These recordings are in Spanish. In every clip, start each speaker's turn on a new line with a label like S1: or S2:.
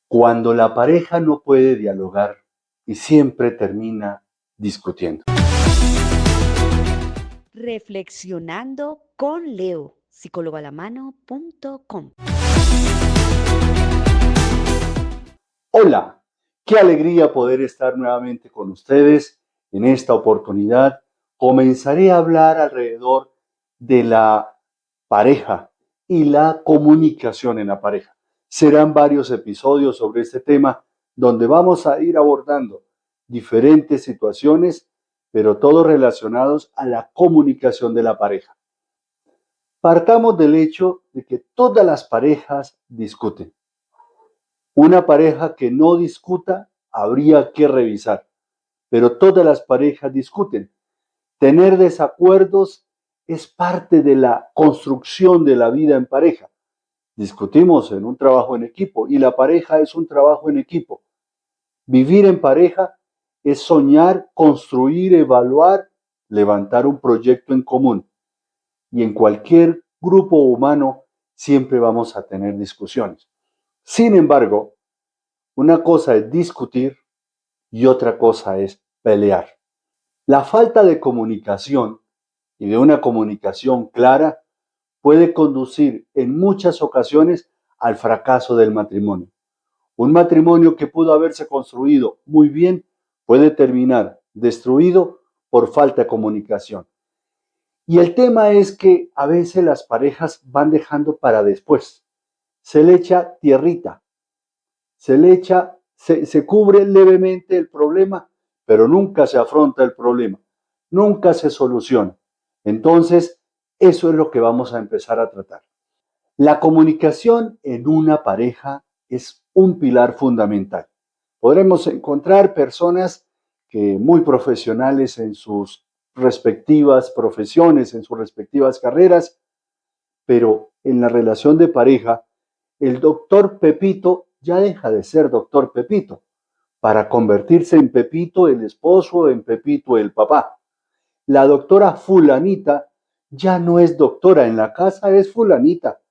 S1: Cuando la pareja no puede dialogar y siempre termina discutiendo.
S2: Reflexionando con Leo, psicólogoalamano.com.
S1: Hola, qué alegría poder estar nuevamente con ustedes. En esta oportunidad comenzaré a hablar alrededor de la pareja y la comunicación en la pareja. Serán varios episodios sobre este tema donde vamos a ir abordando diferentes situaciones, pero todos relacionados a la comunicación de la pareja. Partamos del hecho de que todas las parejas discuten. Una pareja que no discuta habría que revisar, pero todas las parejas discuten. Tener desacuerdos es parte de la construcción de la vida en pareja. Discutimos en un trabajo en equipo y la pareja es un trabajo en equipo. Vivir en pareja es soñar, construir, evaluar, levantar un proyecto en común. Y en cualquier grupo humano siempre vamos a tener discusiones. Sin embargo, una cosa es discutir y otra cosa es pelear. La falta de comunicación y de una comunicación clara puede conducir en muchas ocasiones al fracaso del matrimonio. Un matrimonio que pudo haberse construido muy bien puede terminar destruido por falta de comunicación. Y el tema es que a veces las parejas van dejando para después. Se le echa tierrita, se cubre levemente el problema, pero nunca se afronta el problema, nunca se soluciona. Entonces, eso es lo que vamos a empezar a tratar. La comunicación en una pareja es un pilar fundamental. Podremos encontrar personas que muy profesionales en sus respectivas profesiones, en sus respectivas carreras, pero en la relación de pareja, el doctor Pepito ya deja de ser doctor Pepito para convertirse en Pepito el esposo, en Pepito el papá. La doctora fulanita ya no es doctora en la casa, es fulanita.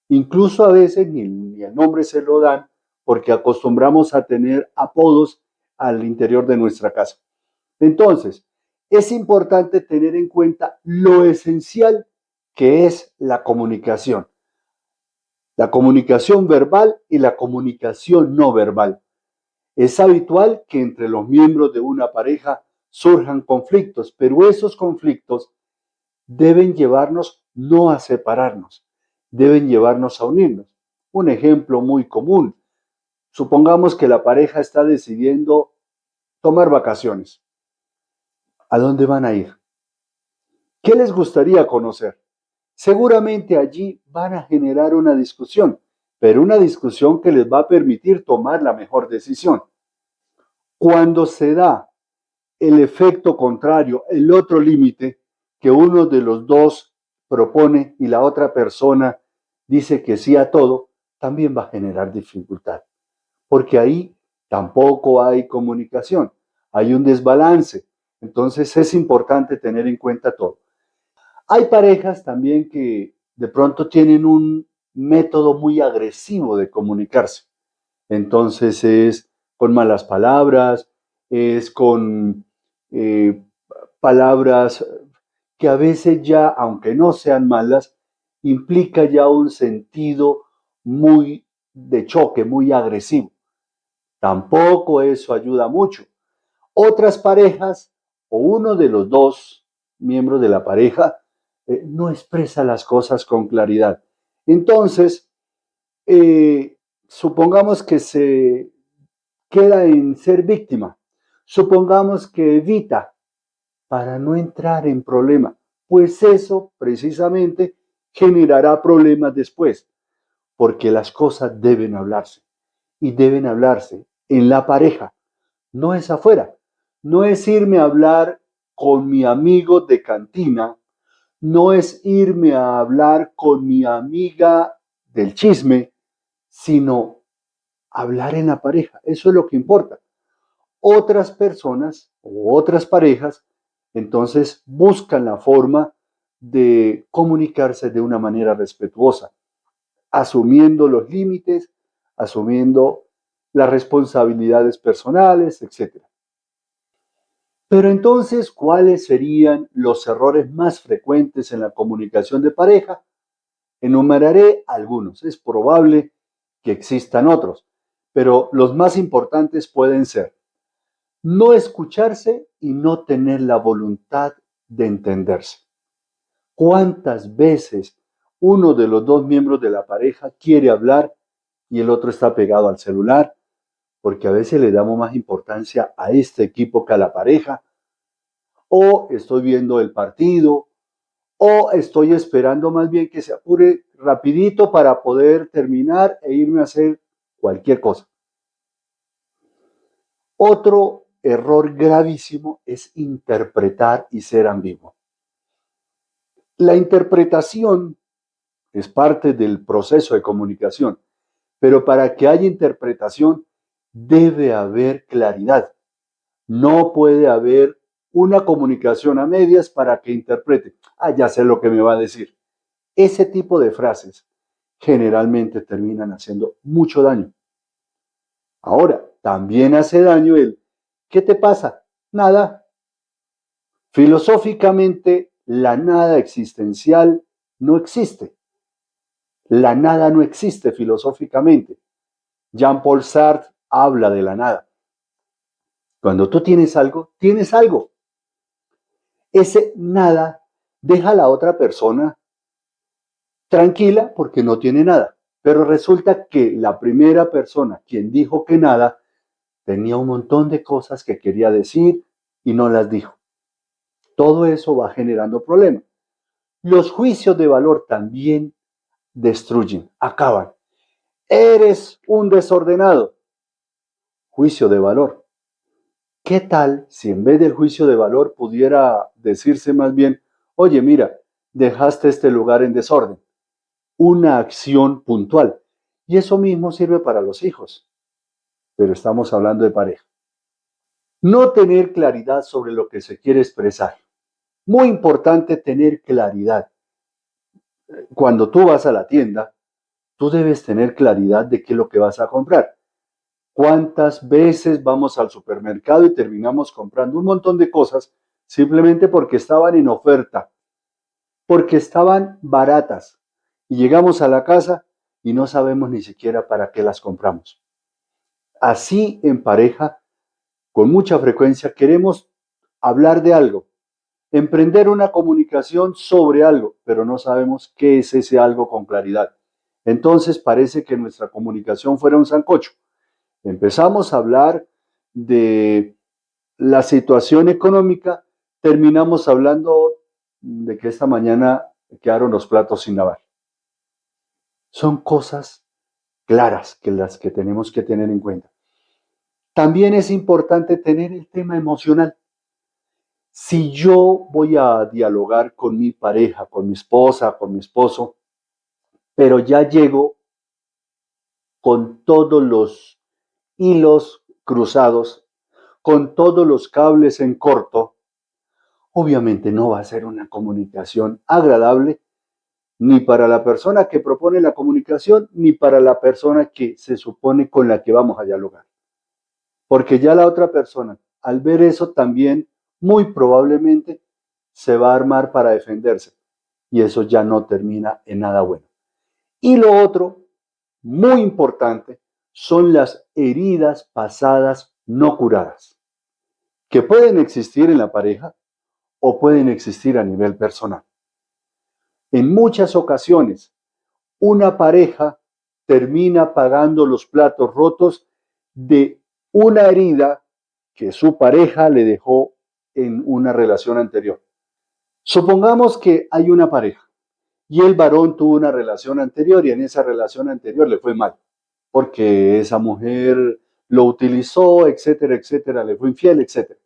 S1: Incluso a veces ni el nombre se lo dan porque acostumbramos a tener apodos al interior de nuestra casa. Entonces, es importante tener en cuenta lo esencial que es la comunicación. La comunicación verbal y la comunicación no verbal. Es habitual que entre los miembros de una pareja surjan conflictos, pero esos conflictos deben llevarnos no a separarnos, deben llevarnos a unirnos. Un ejemplo muy común. Supongamos que la pareja está decidiendo tomar vacaciones. ¿A dónde van a ir? ¿Qué les gustaría conocer? Seguramente allí van a generar una discusión, pero una discusión que les va a permitir tomar la mejor decisión. Cuando se da el efecto contrario, el otro límite que uno de los dos propone y la otra persona dice que sí a todo, también va a generar dificultad, porque ahí tampoco hay comunicación, hay un desbalance. Entonces es importante tener en cuenta todo. Hay parejas también que de pronto tienen un método muy agresivo de comunicarse. Entonces es con malas palabras, es con eh, palabras que a veces ya, aunque no sean malas, implica ya un sentido muy de choque, muy agresivo. Tampoco eso ayuda mucho. Otras parejas o uno de los dos miembros de la pareja no expresa las cosas con claridad. Entonces, supongamos que se queda en ser víctima. Supongamos que evita para no entrar en problema, pues eso precisamente generará problemas después, porque las cosas deben hablarse y deben hablarse en la pareja, no es afuera, no es irme a hablar con mi amigo de cantina, no es irme a hablar con mi amiga del chisme, sino hablar en la pareja, eso es lo que importa. Otras personas o otras parejas entonces buscan la forma de comunicarse de una manera respetuosa, asumiendo los límites, asumiendo las responsabilidades personales, etc. Pero entonces, ¿cuáles serían los errores más frecuentes en la comunicación de pareja? Enumeraré algunos. Es probable que existan otros, pero los más importantes pueden ser no escucharse y no tener la voluntad de entenderse. ¿Cuántas veces uno de los dos miembros de la pareja quiere hablar y el otro está pegado al celular? Porque a veces le damos más importancia a este equipo que a la pareja. O estoy viendo el partido, o estoy esperando más bien que se apure rapidito para poder terminar e irme a hacer cualquier cosa. Otro error gravísimo es interpretar y ser ambiguo. La interpretación es parte del proceso de comunicación, pero para que haya interpretación debe haber claridad. No puede haber una comunicación a medias para que interprete. Ya sé lo que me va a decir. Ese tipo de frases generalmente terminan haciendo mucho daño. Ahora, también hace daño el ¿qué te pasa? Nada. Filosóficamente, la nada existencial no existe. La nada no existe filosóficamente. Jean-Paul Sartre habla de la nada. Cuando tú tienes algo, tienes algo. Ese nada deja a la otra persona tranquila porque no tiene nada. Pero resulta que la primera persona, quien dijo que nada, tenía un montón de cosas que quería decir y no las dijo. Todo eso va generando problemas. Los juicios de valor también destruyen, acaban. Eres un desordenado. Juicio de valor. ¿Qué tal si en vez del juicio de valor pudiera decirse más bien, oye, mira, dejaste este lugar en desorden? Una acción puntual. Y eso mismo sirve para los hijos, pero estamos hablando de pareja. No tener claridad sobre lo que se quiere expresar. Muy importante tener claridad. Cuando tú vas a la tienda, tú debes tener claridad de qué es lo que vas a comprar. ¿Cuántas veces vamos al supermercado y terminamos comprando un montón de cosas simplemente porque estaban en oferta, porque estaban baratas? Y llegamos a la casa y no sabemos ni siquiera para qué las compramos. Así en pareja, con mucha frecuencia queremos hablar de algo, emprender una comunicación sobre algo, pero no sabemos qué es ese algo con claridad. Entonces parece que nuestra comunicación fuera un sancocho. Empezamos a hablar de la situación económica, terminamos hablando de que esta mañana quedaron los platos sin lavar. Son cosas claras que las que tenemos que tener en cuenta. También es importante tener el tema emocional. Si yo voy a dialogar con mi pareja, con mi esposa, con mi esposo, pero ya llego con todos los hilos cruzados, con todos los cables en corto, obviamente no va a ser una comunicación agradable ni para la persona que propone la comunicación, ni para la persona que se supone con la que vamos a dialogar. Porque ya la otra persona, al ver eso también, muy probablemente se va a armar para defenderse. Y eso ya no termina en nada bueno. Y lo otro, muy importante, son las heridas pasadas no curadas, que pueden existir en la pareja o pueden existir a nivel personal. En muchas ocasiones, una pareja termina pagando los platos rotos de una herida que su pareja le dejó en una relación anterior. Supongamos que hay una pareja y el varón tuvo una relación anterior y en esa relación anterior le fue mal, porque esa mujer lo utilizó, etcétera, etcétera, le fue infiel, etcétera.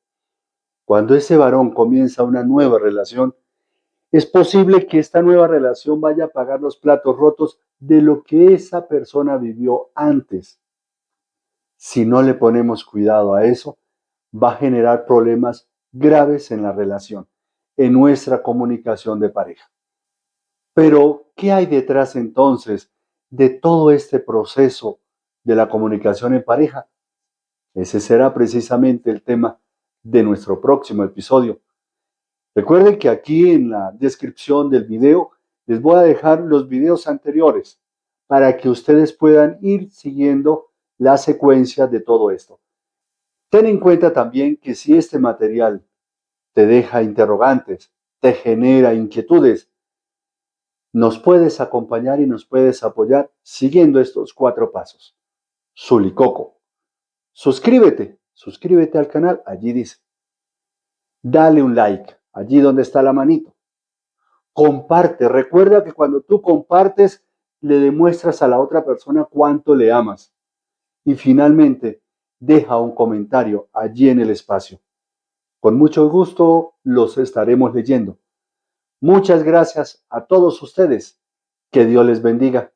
S1: Cuando ese varón comienza una nueva relación, es posible que esta nueva relación vaya a pagar los platos rotos de lo que esa persona vivió antes. Si no le ponemos cuidado a eso, va a generar problemas graves en la relación, en nuestra comunicación de pareja. Pero, ¿qué hay detrás entonces de todo este proceso de la comunicación en pareja. Ese será precisamente el tema de nuestro próximo episodio. Recuerden que aquí en la descripción del video les voy a dejar los videos anteriores para que ustedes puedan ir siguiendo la secuencia de todo esto. Ten en cuenta también que si este material te deja interrogantes, te genera inquietudes, nos puedes acompañar y nos puedes apoyar siguiendo estos 4 pasos. Sulicoco. Suscríbete al canal, allí dice. Dale un like, allí donde está la manito. Comparte, recuerda que cuando tú compartes, le demuestras a la otra persona cuánto le amas. Y finalmente, deja un comentario allí en el espacio. Con mucho gusto los estaremos leyendo. Muchas gracias a todos ustedes. Que Dios les bendiga.